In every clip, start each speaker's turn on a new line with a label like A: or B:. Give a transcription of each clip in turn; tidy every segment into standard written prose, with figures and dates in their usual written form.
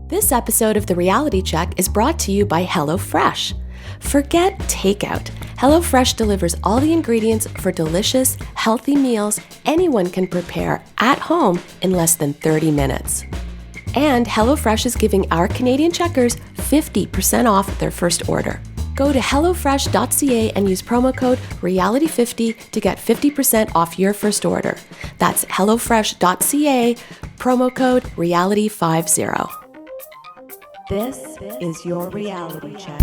A: This episode of The Reality Check is brought to you by HelloFresh. Forget takeout. HelloFresh delivers all the ingredients for delicious, healthy meals anyone can prepare at home in less than 30 minutes. And HelloFresh is giving our Canadian checkers 50% off their first order. Go to hellofresh.ca and use promo code REALITY50 to get 50% off your first order. That's hellofresh.ca, promo code REALITY50. This is your reality check.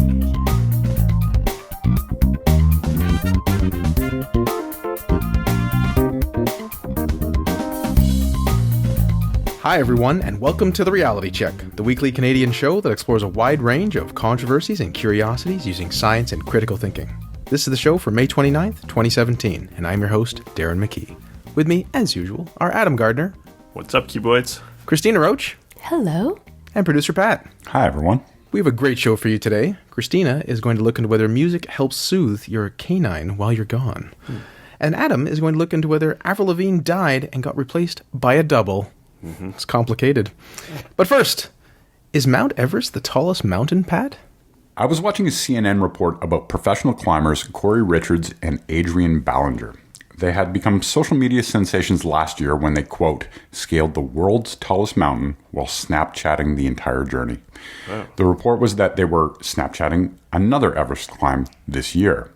B: Hi everyone, and welcome to The Reality Check, the weekly Canadian show that explores a wide range of controversies and curiosities using science and critical thinking. This is the show for May 29th, 2017, and I'm your host, Darren McKee. With me, as usual, are Adam Gardner.
C: What's up, Cuboids?
B: Cristina Roach.
A: Hello.
B: And producer Pat.
D: Hi, everyone.
B: We have a great show for you today. Cristina is going to look into whether music helps soothe your canine while you're gone. And Adam is going to look into whether Avril Lavigne died and got replaced by a double. It's complicated. But first, is Mount Everest the tallest mountain, Pat?
D: I was watching a CNN report about professional climbers Corey Richards and Adrian Ballinger. They had become social media sensations last year when they, quote, scaled the world's tallest mountain while Snapchatting the entire journey. Wow. The report was that they were Snapchatting another Everest climb this year.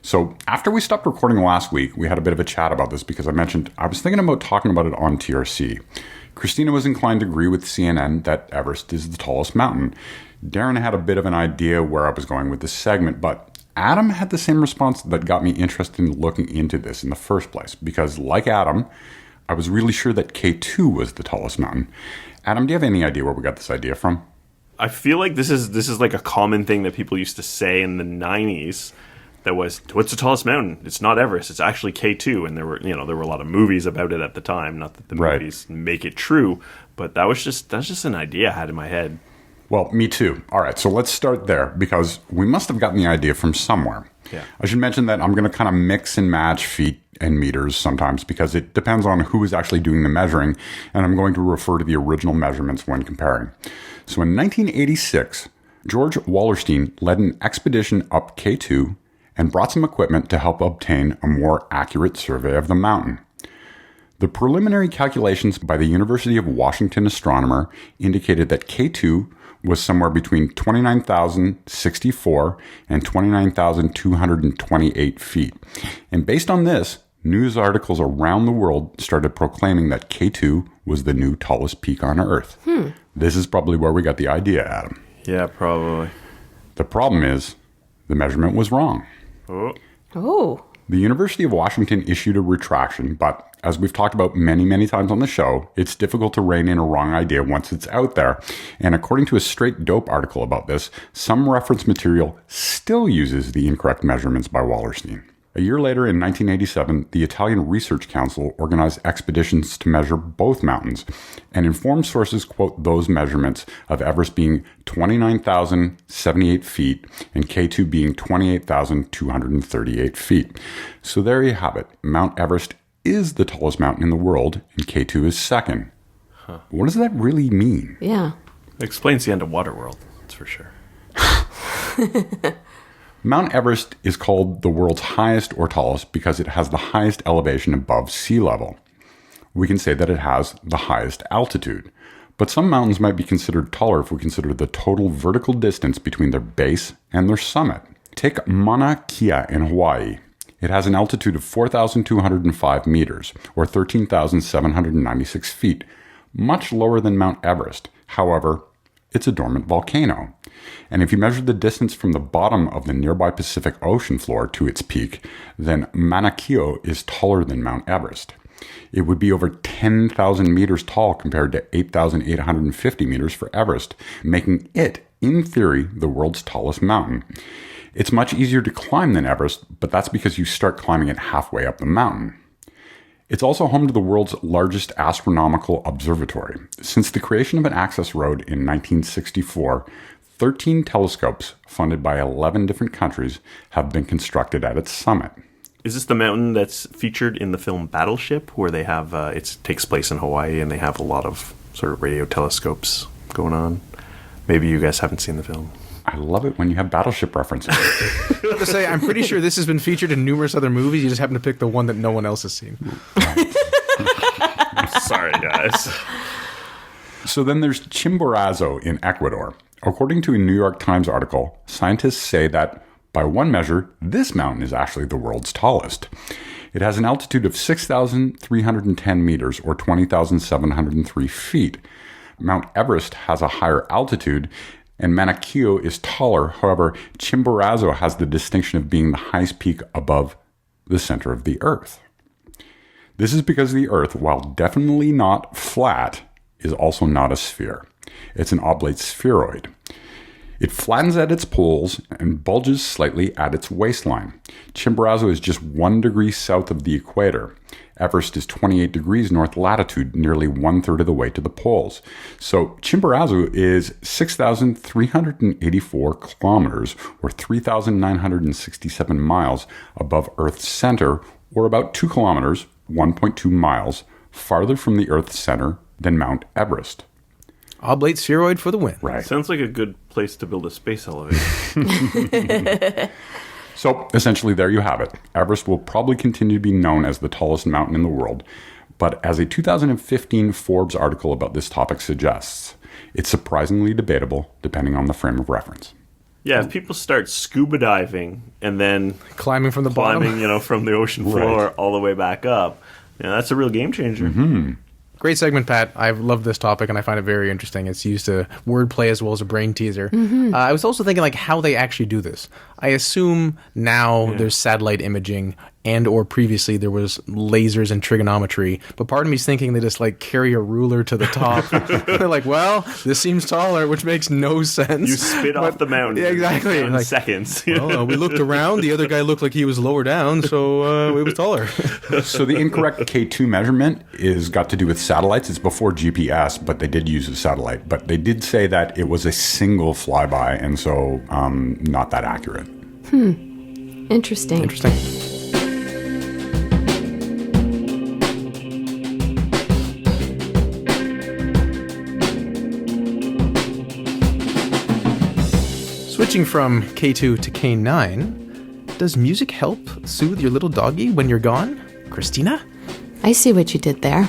D: So after we stopped recording last week, we had a bit of a chat about this because I mentioned I was thinking about talking about it on TRC. Cristina was inclined to agree with CNN that Everest is the tallest mountain. Darren had a bit of an idea where I was going with this segment, but Adam had the same response that got me interested in looking into this in the first place, because like Adam, I was really sure that K2 was the tallest mountain. Adam, do you have any idea where we got this idea from?
C: I feel like this is like a common thing that people used to say in the 90s. That was, what's the tallest mountain? It's not Everest. It's actually K2. And there were a lot of movies about it at the time. Not that the movies make it true, but that's just an idea I had in my head.
D: Well, me too. All right, so let's start there because we must have gotten the idea from somewhere.
C: Yeah.
D: I should mention that I'm going to kind of mix and match feet and meters sometimes because it depends on who is actually doing the measuring, and I'm going to refer to the original measurements when comparing. So in 1986, George Wallerstein led an expedition up K2 and brought some equipment to help obtain a more accurate survey of the mountain. The preliminary calculations by the University of Washington astronomer indicated that K2 was somewhere between 29,064 and 29,228 feet. And based on this, news articles around the world started proclaiming that K2 was the new tallest peak on Earth. This is probably where we got the idea, Adam.
C: Yeah, probably.
D: The problem is, the measurement was wrong.
A: Oh.
D: The University of Washington issued a retraction, but as we've talked about many, many times on the show, it's difficult to rein in a wrong idea once it's out there. And according to a Straight Dope article about this, some reference material still uses the incorrect measurements by Wallerstein. A year later, in 1987, the Italian Research Council organized expeditions to measure both mountains, and informed sources quote those measurements of Everest being 29,078 feet and K2 being 28,238 feet. So there you have it. Mount Everest is the tallest mountain in the world, and K2 is second. What does that really mean?
A: Yeah.
C: It explains the end of Waterworld, that's for sure.
D: Mount Everest is called the world's highest or tallest because it has the highest elevation above sea level. We can say that it has the highest altitude, but some mountains might be considered taller if we consider the total vertical distance between their base and their summit. Take Mauna Kea in Hawaii. It has an altitude of 4,205 meters, or 13,796 feet, much lower than Mount Everest. However, it's a dormant volcano. And if you measure the distance from the bottom of the nearby Pacific Ocean floor to its peak, then Mauna Kea is taller than Mount Everest. It would be over 10,000 meters tall compared to 8,850 meters for Everest, making it, in theory, the world's tallest mountain. It's much easier to climb than Everest, but that's because you start climbing it halfway up the mountain. It's also home to the world's largest astronomical observatory. Since the creation of an access road in 1964, 13 telescopes funded by 11 different countries have been constructed at its summit.
C: Is this the mountain that's featured in the film Battleship, where they have it takes place in Hawaii and they have a lot of sort of radio telescopes going on? Maybe you guys haven't seen the film.
D: I love it when you have battleship references.
B: To say, I'm pretty sure this has been featured in numerous other movies. You just happen to pick the one that no one else has seen.
C: Sorry, guys.
D: So then there's Chimborazo in Ecuador. According to a New York Times article, scientists say that by one measure, this mountain is actually the world's tallest. It has an altitude of 6,310 meters or 20,703 feet. Mount Everest has a higher altitude, and Mauna Kea is taller. However, Chimborazo has the distinction of being the highest peak above the center of the Earth. This is because the Earth, while definitely not flat, is also not a sphere. It's an oblate spheroid. It flattens at its poles and bulges slightly at its waistline. Chimborazo is just 1 degree south of the equator. Everest is 28 degrees north latitude, nearly 1/3 of the way to the poles. So Chimborazo is 6,384 kilometers, or 3,967 miles above Earth's center, or about 2 kilometers, 1.2 miles, farther from the Earth's center than Mount Everest.
B: Oblate spheroid for the win.
D: Right.
C: Sounds like a good place to build a space elevator.
D: So essentially, there you have it. Everest will probably continue to be known as the tallest mountain in the world. But as a 2015 Forbes article about this topic suggests, it's surprisingly debatable depending on the frame of reference.
C: Yeah, if people start scuba diving and then
B: Climbing from the bottom.
C: from the ocean floor all the way back up, that's a real game changer.
D: Mm-hmm.
B: Great segment, Pat. I love this topic, and I find it very interesting. It's used to wordplay as well as a brain teaser. I was also thinking, how they actually do this. I assume now there's satellite imaging, and or previously there was lasers and trigonometry. But part of me is thinking they just carry a ruler to the top. They're like, well, this seems taller, which makes no sense.
C: You spit off the mountain.
B: Yeah, exactly.
C: In seconds.
B: Well, we looked around. The other guy looked like he was lower down, so it was taller.
D: So the incorrect K2 measurement is got to do with satellites. It's before GPS, but they did use a satellite. But they did say that it was a single flyby, and so not that accurate.
A: Interesting.
B: Interesting. Switching from K2 to K9, does music help soothe your little doggy when you're gone? Cristina?
A: I see what you did there.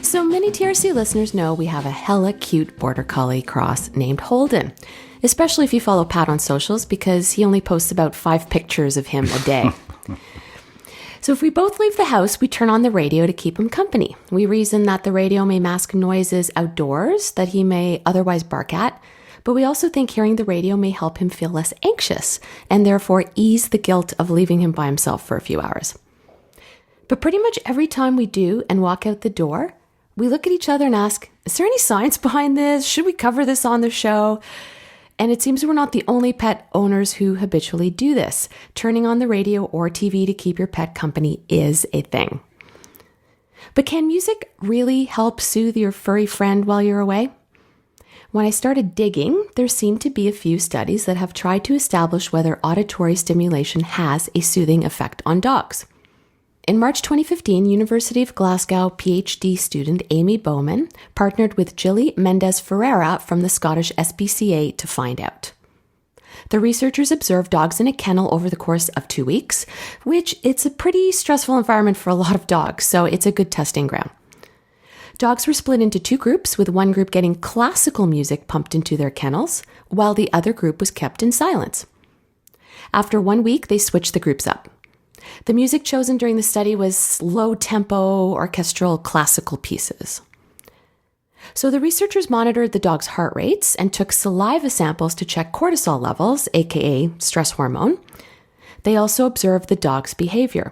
A: So many TRC listeners know we have a hella cute border collie cross named Holden, especially if you follow Pat on socials because he only posts about 5 pictures of him a day. So if we both leave the house, we turn on the radio to keep him company. We reason that the radio may mask noises outdoors that he may otherwise bark at, but we also think hearing the radio may help him feel less anxious and therefore ease the guilt of leaving him by himself for a few hours. But pretty much every time we do and walk out the door, we look at each other and ask, is there any science behind this? Should we cover this on the show? And it seems we're not the only pet owners who habitually do this. Turning on the radio or TV to keep your pet company is a thing. But can music really help soothe your furry friend while you're away? When I started digging, there seemed to be a few studies that have tried to establish whether auditory stimulation has a soothing effect on dogs. In March 2015, University of Glasgow PhD student Amy Bowman partnered with Gilly Mendez Ferreira from the Scottish SPCA to find out. The researchers observed dogs in a kennel over the course of 2 weeks, which it's a pretty stressful environment for a lot of dogs, so it's a good testing ground. Dogs were split into 2 groups, with one group getting classical music pumped into their kennels, while the other group was kept in silence. After 1 week, they switched the groups up. The music chosen during the study was low-tempo, orchestral, classical pieces. So the researchers monitored the dog's heart rates and took saliva samples to check cortisol levels, aka stress hormone. They also observed the dog's behavior.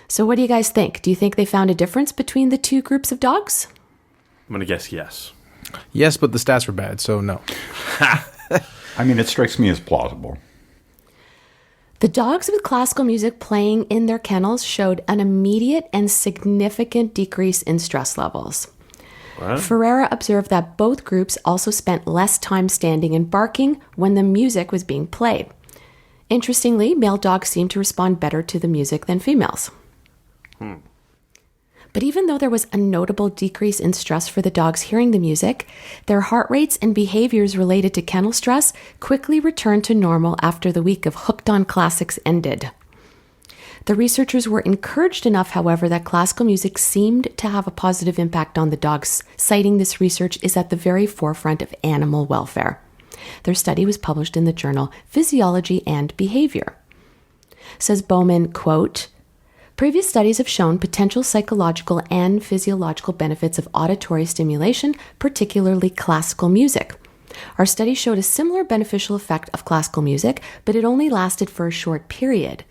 A: So what do you guys think? Do you think they found a difference between the 2 groups of dogs?
C: I'm going to guess yes.
B: Yes, but the stats were bad, so no.
D: I mean, it strikes me as plausible.
A: The dogs with classical music playing in their kennels showed an immediate and significant decrease in stress levels.
C: What?
A: Ferreira observed that both groups also spent less time standing and barking when the music was being played. Interestingly, male dogs seemed to respond better to the music than females. But even though there was a notable decrease in stress for the dogs hearing the music, their heart rates and behaviors related to kennel stress quickly returned to normal after the week of hooked on classics ended. The researchers were encouraged enough, however, that classical music seemed to have a positive impact on the dogs, citing this research is at the very forefront of animal welfare. Their study was published in the journal Physiology and Behavior. Says Bowman, quote, "Previous studies have shown potential psychological and physiological benefits of auditory stimulation, particularly classical music. Our study showed a similar beneficial effect of classical music, but it only lasted for a short period.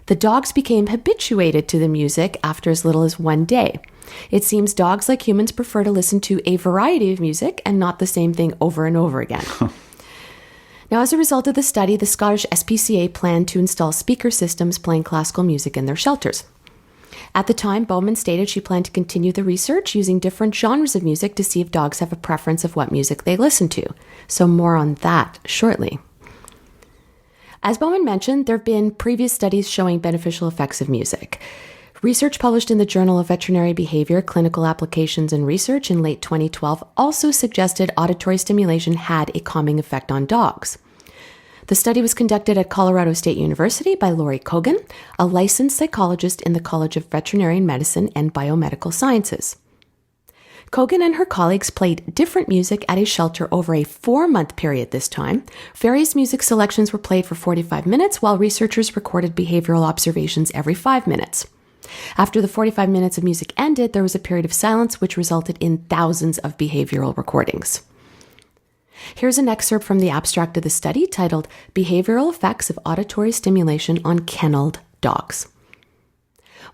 A: The dogs became habituated to the music after as little as 1 day. It seems dogs, like humans, prefer to listen to a variety of music and not the same thing over and over again." Now, as a result of the study, the Scottish SPCA planned to install speaker systems playing classical music in their shelters. At the time, Bowman stated she planned to continue the research using different genres of music to see if dogs have a preference of what music they listen to. So more on that shortly. As Bowman mentioned, there have been previous studies showing beneficial effects of music. Research published in the Journal of Veterinary Behavior, Clinical Applications and Research in late 2012 also suggested auditory stimulation had a calming effect on dogs. The study was conducted at Colorado State University by Lori Kogan, a licensed psychologist in the College of Veterinary Medicine and Biomedical Sciences. Kogan and her colleagues played different music at a shelter over a 4-month period this time. Various music selections were played for 45 minutes, while researchers recorded behavioral observations every 5 minutes. After the 45 minutes of music ended, there was a period of silence, which resulted in thousands of behavioral recordings. Here's an excerpt from the abstract of the study titled Behavioral Effects of Auditory Stimulation on Kenneled Dogs.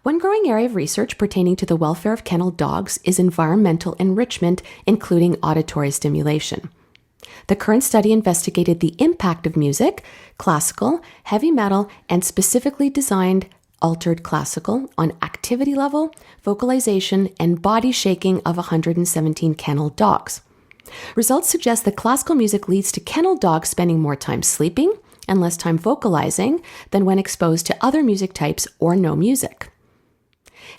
A: One growing area of research pertaining to the welfare of kenneled dogs is environmental enrichment, including auditory stimulation. The current study investigated the impact of music, classical, heavy metal, and specifically designed altered classical on activity level, vocalization, and body shaking of 117 kenneled dogs. Results suggest that classical music leads to kenneled dogs spending more time sleeping and less time vocalizing than when exposed to other music types or no music.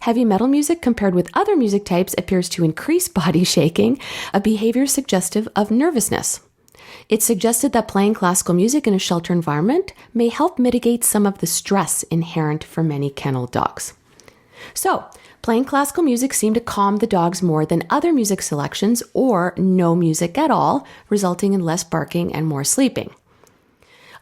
A: Heavy metal music compared with other music types appears to increase body shaking, a behavior suggestive of nervousness. It suggested that playing classical music in a shelter environment may help mitigate some of the stress inherent for many kennel dogs. So, playing classical music seemed to calm the dogs more than other music selections or no music at all, resulting in less barking and more sleeping.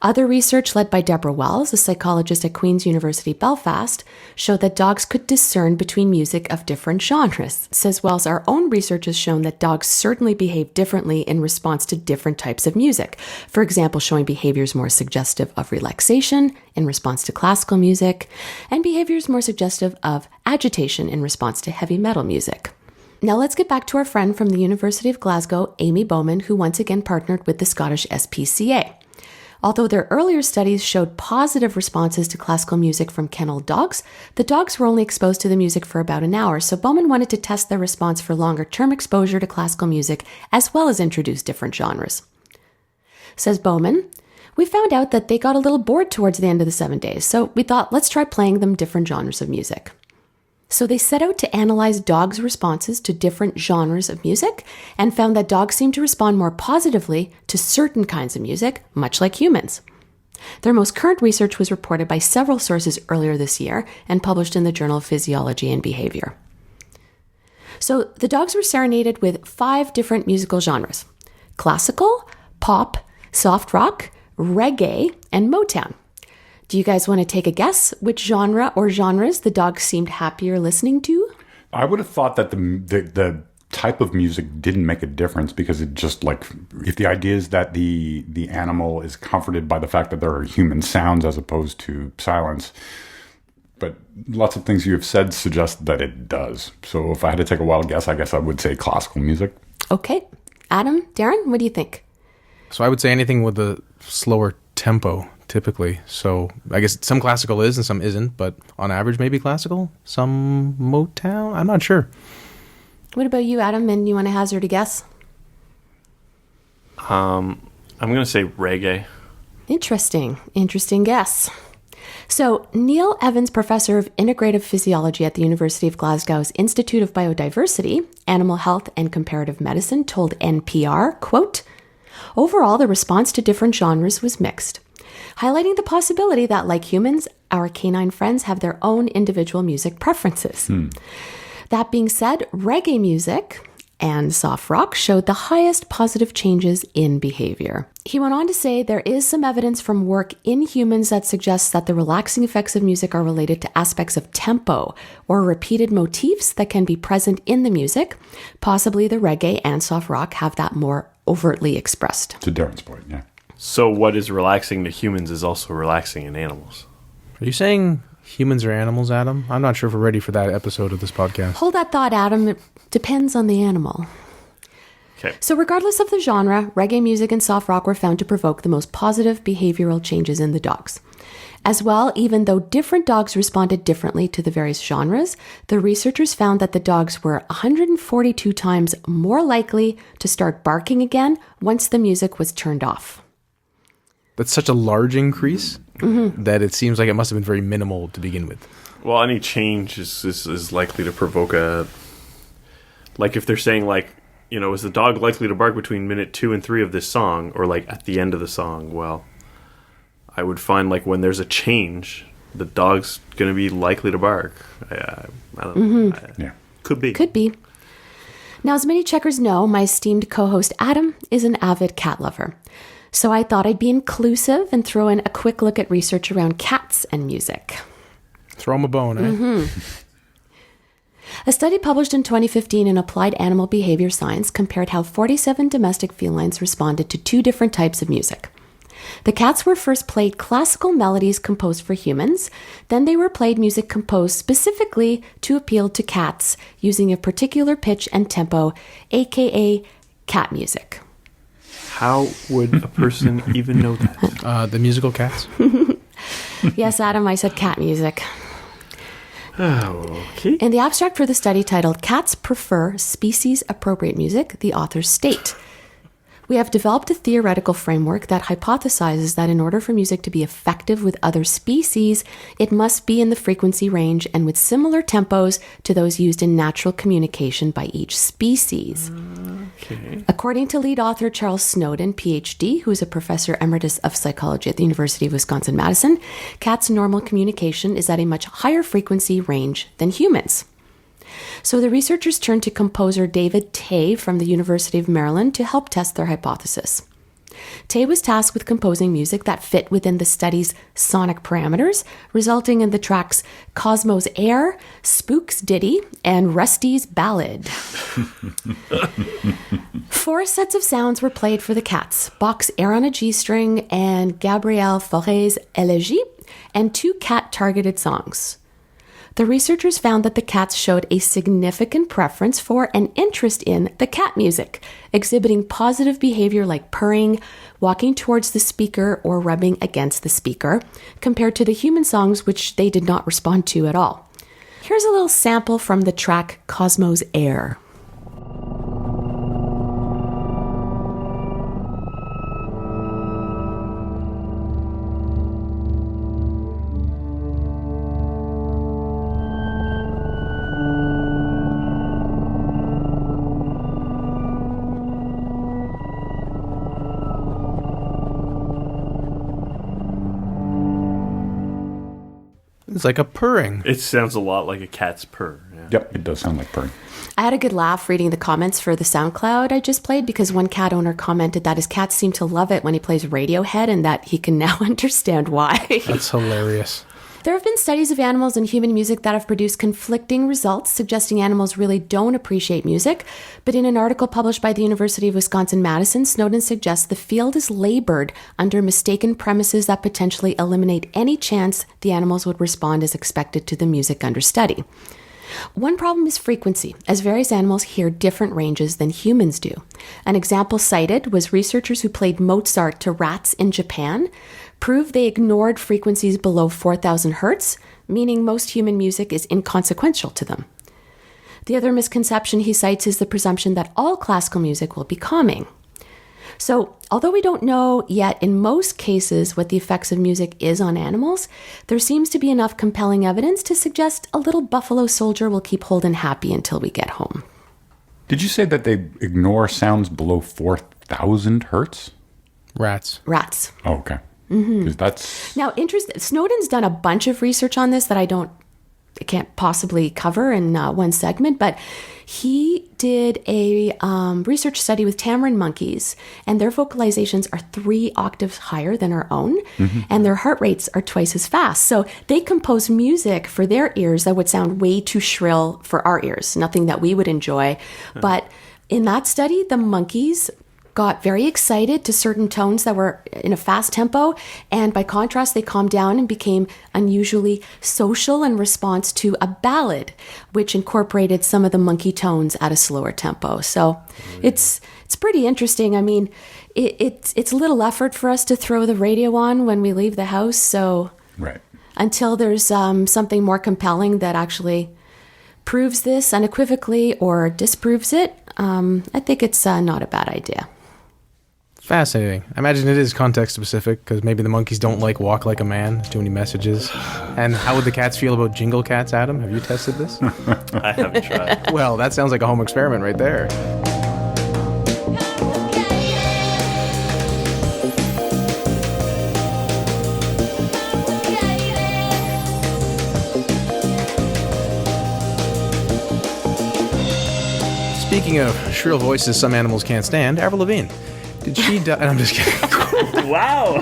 A: Other research led by Deborah Wells, a psychologist at Queen's University Belfast, showed that dogs could discern between music of different genres. Says Wells, our own research has shown that dogs certainly behave differently in response to different types of music. For example, showing behaviors more suggestive of relaxation in response to classical music, and behaviors more suggestive of agitation in response to heavy metal music. Now let's get back to our friend from the University of Glasgow, Amy Bowman, who once again partnered with the Scottish SPCA. Although their earlier studies showed positive responses to classical music from kenneled dogs, the dogs were only exposed to the music for about an hour, so Bowman wanted to test their response for longer-term exposure to classical music, as well as introduce different genres. Says Bowman, we found out that they got a little bored towards the end of the 7 days, so we thought, let's try playing them different genres of music. So they set out to analyze dogs' responses to different genres of music and found that dogs seem to respond more positively to certain kinds of music, much like humans. Their most current research was reported by several sources earlier this year and published in the Journal of Physiology and Behavior. So the dogs were serenaded with 5 different musical genres: classical, pop, soft rock, reggae, and Motown. Do you guys want to take a guess which genre or genres the dogs seemed happier listening to?
D: I would have thought that the type of music didn't make a difference, because it just, like, if the idea is that the animal is comforted by the fact that there are human sounds as opposed to silence. But lots of things you have said suggest that it does. So if I had to take a wild guess, I guess I would say classical music.
A: Okay. Adam, Darren, what do you think?
B: So I would say anything with a slower tempo, typically. So I guess some classical is and some isn't, but on average maybe classical, some Motown. I'm not sure.
A: What about you, Adam? And you want to hazard a guess?
C: I'm going to say reggae.
A: Interesting guess. So, Neil Evans, professor of integrative physiology at the University of Glasgow's Institute of Biodiversity, Animal Health and Comparative Medicine, told NPR, quote, "Overall, the response to different genres was mixed, highlighting the possibility that, like humans, our canine friends have their own individual music preferences. That being said, reggae music and soft rock showed the highest positive changes in behavior." He went on to say there is some evidence from work in humans that suggests that the relaxing effects of music are related to aspects of tempo or repeated motifs that can be present in the music. Possibly the reggae and soft rock have that more overtly expressed.
D: To Darren's point, yeah.
C: So what is relaxing to humans is also relaxing in animals.
B: Are you saying humans are animals, Adam? I'm not sure if we're ready for that episode of this podcast.
A: Hold that thought, Adam. It depends on the animal.
C: Okay.
A: So regardless of the genre, reggae music and soft rock were found to provoke the most positive behavioral changes in the dogs. As well, even though different dogs responded differently to the various genres, the researchers found that the dogs were 142 times more likely to start barking again once the music was turned off.
B: That's such a large increase that it seems like it must have been very minimal to begin with.
C: Well, any change is likely to provoke a... Like if they're saying like, you know, is the dog likely to bark between minute 2 and 3 of this song, or like at the end of the song? Well, I would find like when there's a change, the dog's going to be likely to bark. I don't know.
D: Yeah.
C: Could be.
A: Could be. Now, as many checkers know, my esteemed co-host Adam is an avid cat lover. So I thought I'd be inclusive and throw in a quick look at research around cats and music.
B: Throw them a bone, eh?
A: A study published in 2015 in Applied Animal Behavior Science compared how 47 domestic felines responded to 2 different types of music. The cats were first played classical melodies composed for humans, then they were played music composed specifically to appeal to cats using a particular pitch and tempo, aka cat music.
C: How would a person even know that?
B: The musical cats?
A: Yes, Adam, I said cat music.
C: Okay.
A: In the abstract for the study titled Cats Prefer Species-Appropriate Music, the authors state, "We have developed a theoretical framework that hypothesizes that in order for music to be effective with other species, it must be in the frequency range and with similar tempos to those used in natural communication by each species."
C: Okay.
A: According to lead author Charles Snowden, PhD, who is a professor emeritus of psychology at the University of Wisconsin-Madison, cats' normal communication is at a much higher frequency range than humans. So the researchers turned to composer David Tay from the University of Maryland to help test their hypothesis. Tay was tasked with composing music that fit within the study's sonic parameters, resulting in the tracks Cosmo's Air, Spook's Ditty, and Rusty's Ballad. 4 sets of sounds were played for the cats, Bach's Air on a G-string and Gabrielle Fauré's Elegie, and 2 cat-targeted songs. The researchers found that the cats showed a significant preference for and interest in the cat music, exhibiting positive behavior like purring, walking towards the speaker, or rubbing against the speaker, compared to the human songs which they did not respond to at all. Here's a little sample from the track Cosmo's Air.
B: It's like a purring.
C: It sounds a lot like a cat's purr. Yeah.
D: Yep, it does sound like purring.
A: I had a good laugh reading the comments for the SoundCloud I just played because one cat owner commented that his cats seem to love it when he plays Radiohead and that he can now understand why.
B: That's hilarious.
A: There have been studies of animals and human music that have produced conflicting results, suggesting animals really don't appreciate music. But in an article published by the University of Wisconsin-Madison, Snowden suggests the field is labored under mistaken premises that potentially eliminate any chance the animals would respond as expected to the music under study. One problem is frequency, as various animals hear different ranges than humans do. An example cited was researchers who played Mozart to rats in Japan proved they ignored frequencies below 4,000 hertz, meaning most human music is inconsequential to them. The other misconception he cites is the presumption that all classical music will be calming. So, although we don't know yet in most cases what the effects of music is on animals, there seems to be enough compelling evidence to suggest a little buffalo soldier will keep Holden happy until we get home.
D: Did you say that they ignore sounds below 4,000 hertz?
B: Rats.
A: Rats.
D: Oh, okay. Because that's...
A: Now, Snowden's done a bunch of research on this that I can't possibly cover in one segment, but he did a research study with tamarin monkeys, and their vocalizations are 3 octaves higher than our own, and their heart rates are twice as fast. So they compose music for their ears that would sound way too shrill for our ears, nothing that we would enjoy. But in that study, the monkeys got very excited to certain tones that were in a fast tempo, and by contrast they calmed down and became unusually social in response to a ballad which incorporated some of the monkey tones at a slower tempo. So it's pretty interesting. I mean, it's a little effort for us to throw the radio on when we leave the house, so
D: Right.
A: until there's something more compelling that actually proves this unequivocally or disproves it, I think it's not a bad idea.
B: Fascinating. I imagine it is context specific because maybe the monkeys don't like Walk Like a Man. There's too many messages. And how would the cats feel about Jingle Cats, Adam? Have you tested this?
C: I haven't tried.
B: Well, that sounds like a home experiment right there. Speaking of shrill voices some animals can't stand, Avril Lavigne. Did she die? I'm just kidding.
C: Wow.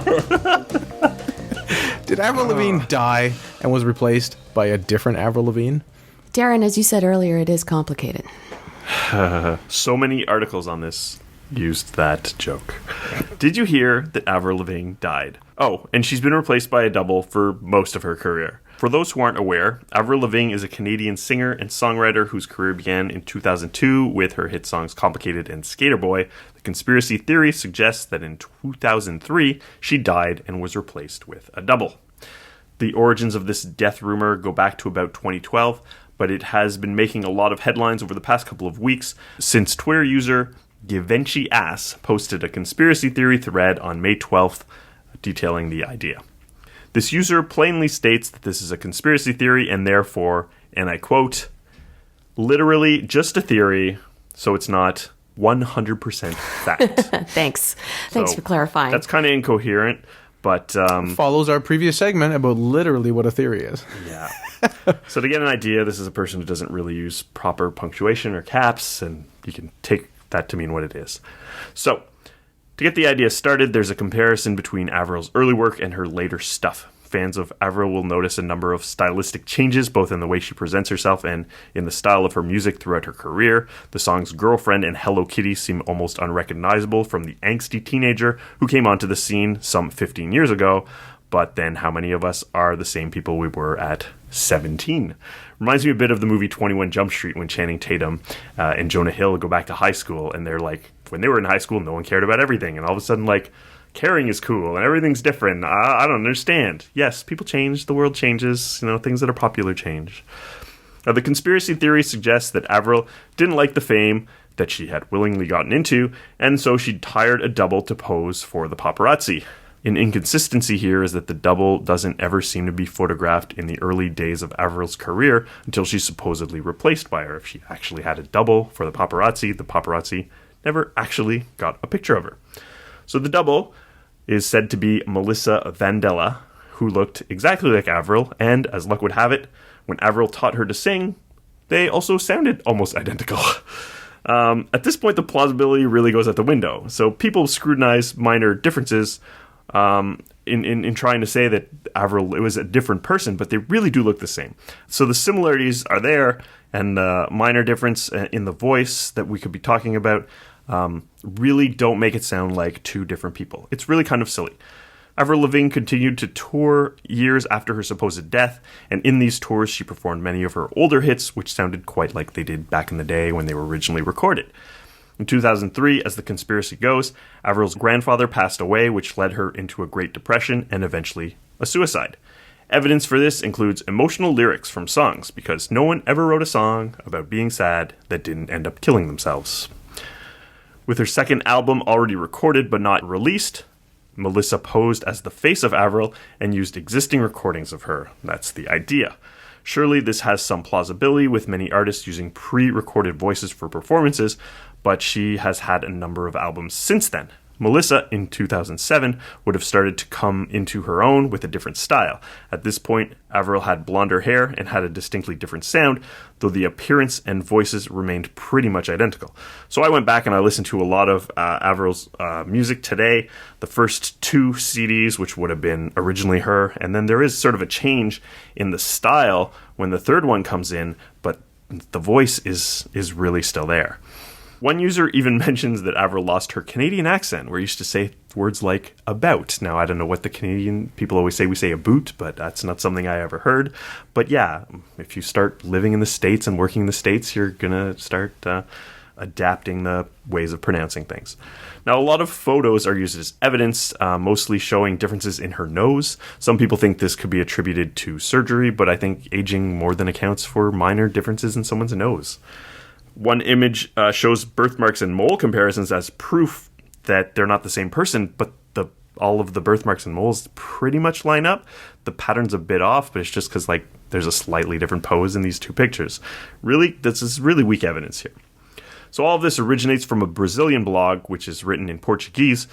B: Did Avril Lavigne die and was replaced by a different Avril Lavigne?
A: Darren, as you said earlier, it is complicated.
C: So many articles on this used that joke. Did you hear that Avril Lavigne died? Oh, and she's been replaced by a double for most of her career. For those who aren't aware, Avril Lavigne is a Canadian singer and songwriter whose career began in 2002 with her hit songs Complicated and Skater Boy. The conspiracy theory suggests that in 2003, she died and was replaced with a double. The origins of this death rumor go back to about 2012, but it has been making a lot of headlines over the past couple of weeks since Twitter user Givenchy Ass posted a conspiracy theory thread on May 12th detailing the idea. This user plainly states that this is a conspiracy theory and therefore, and I quote, literally just a theory, so it's not 100% fact.
A: Thanks for clarifying.
C: That's kind of incoherent, but...
B: Follows our previous segment about literally what a theory is.
C: Yeah. So to get an idea, this is a person who doesn't really use proper punctuation or caps, and you can take that to mean what it is. So, to get the idea started, there's a comparison between Avril's early work and her later stuff. Fans of Avril will notice a number of stylistic changes, both in the way she presents herself and in the style of her music throughout her career. The songs Girlfriend and Hello Kitty seem almost unrecognizable from the angsty teenager who came onto the scene some 15 years ago. But then how many of us are the same people we were at 17? Reminds me a bit of the movie 21 Jump Street when Channing Tatum and Jonah Hill go back to high school, and they're like, when they were in high school, no one cared about everything, and all of a sudden, like, caring is cool and everything's different. I don't understand. Yes, people change, the world changes, things that are popular change. The conspiracy theory suggests that Avril didn't like the fame that she had willingly gotten into, and so she hired a double to pose for the paparazzi. An inconsistency here is that the double doesn't ever seem to be photographed in the early days of Avril's career until she's supposedly replaced by her. If she actually had a double for the paparazzi never actually got a picture of her. So the double is said to be Melissa Vandella, who looked exactly like Avril, and as luck would have it, when Avril taught her to sing, they also sounded almost identical. At this point, the plausibility really goes out the window. So people scrutinize minor differences in trying to say that Avril it was a different person, but they really do look the same. So the similarities are there, and the minor difference in the voice that we could be talking about really don't make it sound like two different people. It's really kind of silly. Avril Lavigne continued to tour years after her supposed death, and in these tours she performed many of her older hits, which sounded quite like they did back in the day when they were originally recorded. In 2003, as the conspiracy goes, Avril's grandfather passed away, which led her into a Great Depression and eventually a suicide. Evidence for this includes emotional lyrics from songs, because no one ever wrote a song about being sad that didn't end up killing themselves. With her second album already recorded but not released, Melissa posed as the face of Avril and used existing recordings of her. That's the idea. Surely this has some plausibility with many artists using pre-recorded voices for performances, but she has had a number of albums since then. Melissa, in 2007, would have started to come into her own with a different style. At this point, Avril had blonder hair and had a distinctly different sound, though the appearance and voices remained pretty much identical. So I went back and I listened to a lot of Avril's music today, the first 2 CDs, which would have been originally her, and then there is sort of a change in the style when the third one comes in, but the voice is really still there. One user even mentions that Avril lost her Canadian accent, where he used to say words like about. Now, I don't know what the Canadian people always say. We say a boot, but that's not something I ever heard. But yeah, if you start living in the States and working in the States, you're going to start adapting the ways of pronouncing things. Now, a lot of photos are used as evidence, mostly showing differences in her nose. Some people think this could be attributed to surgery, but I think aging more than accounts for minor differences in someone's nose. One image shows birthmarks and mole comparisons as proof that they're not the same person, but all of the birthmarks and moles pretty much line up. The pattern's a bit off, but it's just because there's a slightly different pose in these 2 pictures. Really, this is really weak evidence here. So all of this originates from a Brazilian blog, which is written in Portuguese,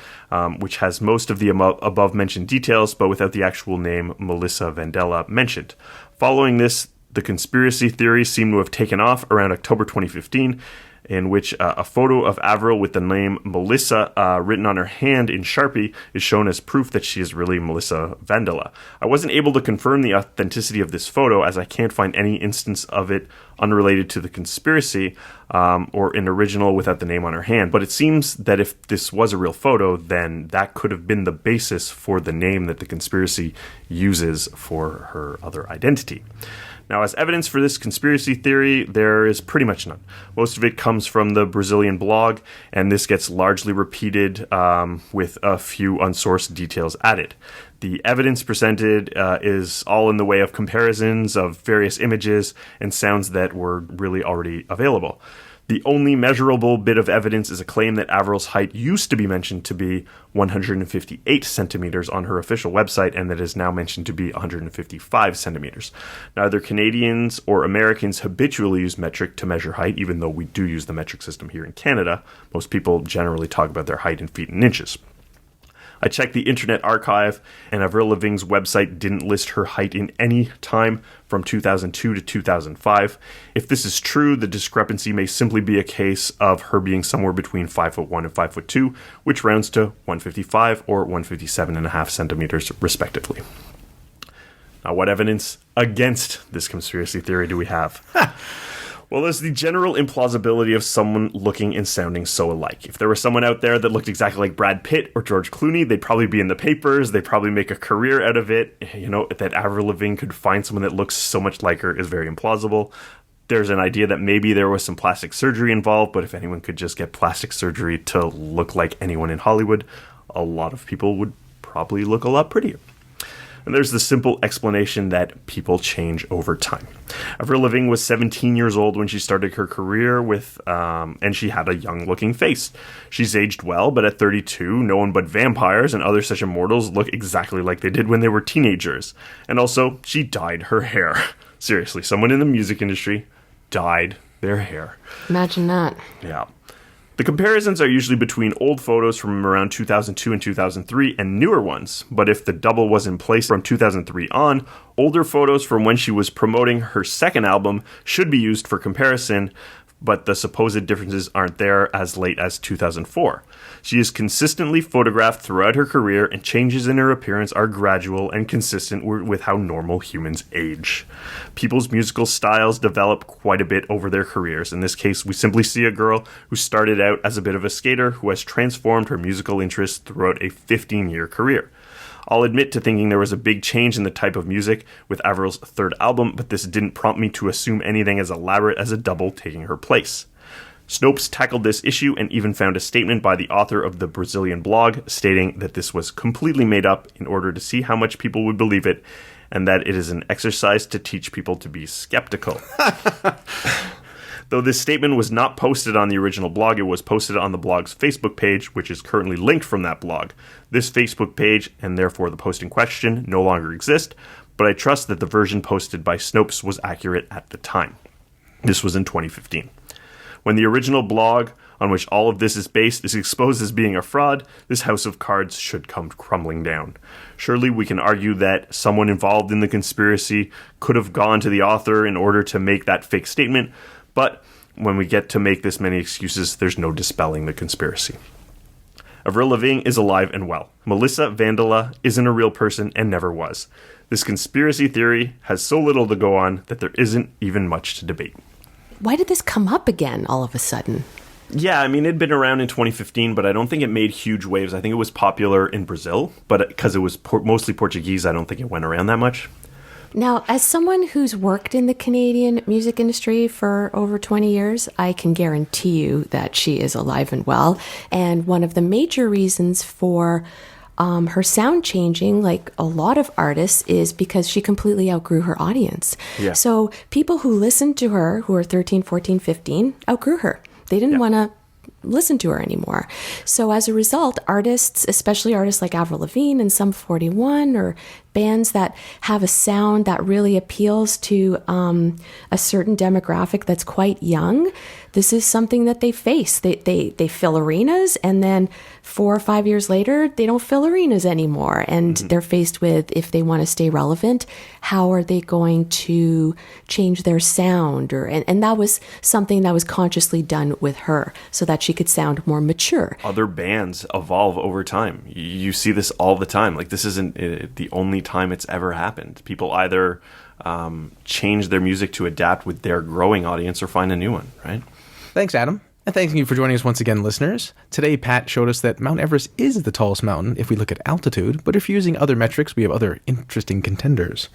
C: which has most of the above-mentioned details, but without the actual name Melissa Vandella mentioned. Following this, the conspiracy theories seem to have taken off around October 2015, in which a photo of Avril with the name Melissa written on her hand in Sharpie is shown as proof that she is really Melissa Vandella. I wasn't able to confirm the authenticity of this photo, as I can't find any instance of it unrelated to the conspiracy or an original without the name on her hand. But it seems that if this was a real photo, then that could have been the basis for the name that the conspiracy uses for her other identity. Now, as evidence for this conspiracy theory, there is pretty much none. Most of it comes from the Brazilian blog, and this gets largely repeated with a few unsourced details added. The evidence presented is all in the way of comparisons of various images and sounds that were really already available. The only measurable bit of evidence is a claim that Avril's height used to be mentioned to be 158 centimeters on her official website, and that is now mentioned to be 155 centimeters. Neither Canadians or Americans habitually use metric to measure height, even though we do use the metric system here in Canada. Most people generally talk about their height in feet and inches. I checked the Internet Archive, and Avril Lavigne's website didn't list her height in any time from 2002 to 2005. If this is true, the discrepancy may simply be a case of her being somewhere between 5'1" and 5'2", which rounds to 155 or 157.5 centimeters, respectively. Now, what evidence against this conspiracy theory do we have? Well, there's the general implausibility of someone looking and sounding so alike. If there was someone out there that looked exactly like Brad Pitt or George Clooney, they'd probably be in the papers, they'd probably make a career out of it. You know, that Avril Lavigne could find someone that looks so much like her is very implausible. There's an idea that maybe there was some plastic surgery involved, but if anyone could just get plastic surgery to look like anyone in Hollywood, a lot of people would probably look a lot prettier. And there's the simple explanation that people change over time. Avril Lavigne was 17 years old when she started her career and she had a young-looking face. She's aged well, but at 32, no one but vampires and other such immortals look exactly like they did when they were teenagers. And also, she dyed her hair. Seriously, someone in the music industry dyed their hair.
A: Imagine that.
C: Yeah. The comparisons are usually between old photos from around 2002 and 2003 and newer ones, but if the double was in place from 2003 on, older photos from when she was promoting her second album should be used for comparison, but the supposed differences aren't there as late as 2004. She is consistently photographed throughout her career, and changes in her appearance are gradual and consistent with how normal humans age. People's musical styles develop quite a bit over their careers. In this case, we simply see a girl who started out as a bit of a skater who has transformed her musical interests throughout a 15-year career. I'll admit to thinking there was a big change in the type of music with Avril's third album, but this didn't prompt me to assume anything as elaborate as a double taking her place. Snopes tackled this issue and even found a statement by the author of the Brazilian blog stating that this was completely made up in order to see how much people would believe it, and that it is an exercise to teach people to be skeptical. Though this statement was not posted on the original blog, it was posted on the blog's Facebook page, which is currently linked from that blog. This Facebook page, and therefore the post in question, no longer exist, but I trust that the version posted by Snopes was accurate at the time. This was in 2015. When the original blog on which all of this is based is exposed as being a fraud, this house of cards should come crumbling down. Surely we can argue that someone involved in the conspiracy could have gone to the author in order to make that fake statement, but when we get to make this many excuses, there's no dispelling the conspiracy. Avril Lavigne is alive and well. Melissa Vandala isn't a real person and never was. This conspiracy theory has so little to go on that there isn't even much to debate.
A: Why did this come up again all of a sudden?
C: Yeah, I mean, it'd been around in 2015, but I don't think it made huge waves. I think it was popular in Brazil, but because it was mostly Portuguese, I don't think it went around that much.
A: Now, as someone who's worked in the Canadian music industry for over 20 years, I can guarantee you that she is alive and well. And one of the major reasons for her sound changing, like a lot of artists, is because she completely outgrew her audience.
C: Yeah.
A: So people who listened to her, who are 13, 14, 15, outgrew her. They didn't want to listen to her anymore. So as a result, artists, especially artists like Avril Lavigne and Sum 41, or bands that have a sound that really appeals to a certain demographic that's quite young, this is something that they face. They fill arenas, and then 4 or 5 years later, they don't fill arenas anymore. And they're faced with, if they want to stay relevant, how are they going to change their sound? And that was something that was consciously done with her so that she could sound more mature.
C: Other bands evolve over time. You see this all the time. Like, this isn't the only time it's ever happened. People either change their music to adapt with their growing audience or find a new one, right?
B: Thanks, Adam. And thank you for joining us once again, listeners. Today, Pat showed us that Mount Everest is the tallest mountain if we look at altitude, but if you're using other metrics, we have other interesting contenders.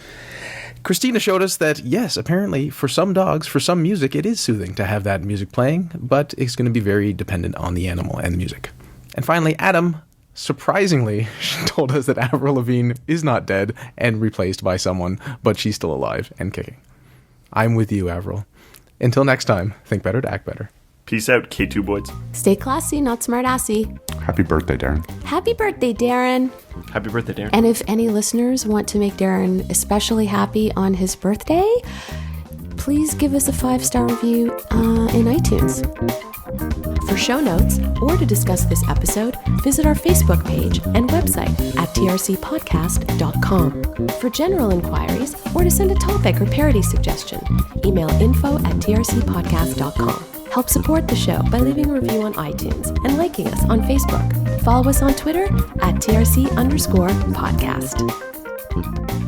B: Cristina showed us that, yes, apparently, for some dogs, for some music, it is soothing to have that music playing, but it's going to be very dependent on the animal and the music. And finally, Adam, surprisingly, told us that Avril Lavigne is not dead and replaced by someone, but she's still alive and kicking. I'm with you, Avril. Until next time, think better to act better.
C: Peace out, K2 boys.
A: Stay classy, not smart-assy.
D: Happy birthday, Darren.
A: Happy birthday, Darren.
C: Happy birthday, Darren.
A: And if any listeners want to make Darren especially happy on his birthday, please give us a 5-star review in iTunes. For show notes or to discuss this episode, visit our Facebook page and website at trcpodcast.com. For general inquiries or to send a topic or parody suggestion, email info@trcpodcast.com. Help support the show by leaving a review on iTunes and liking us on Facebook. Follow us on Twitter at @TRC_podcast.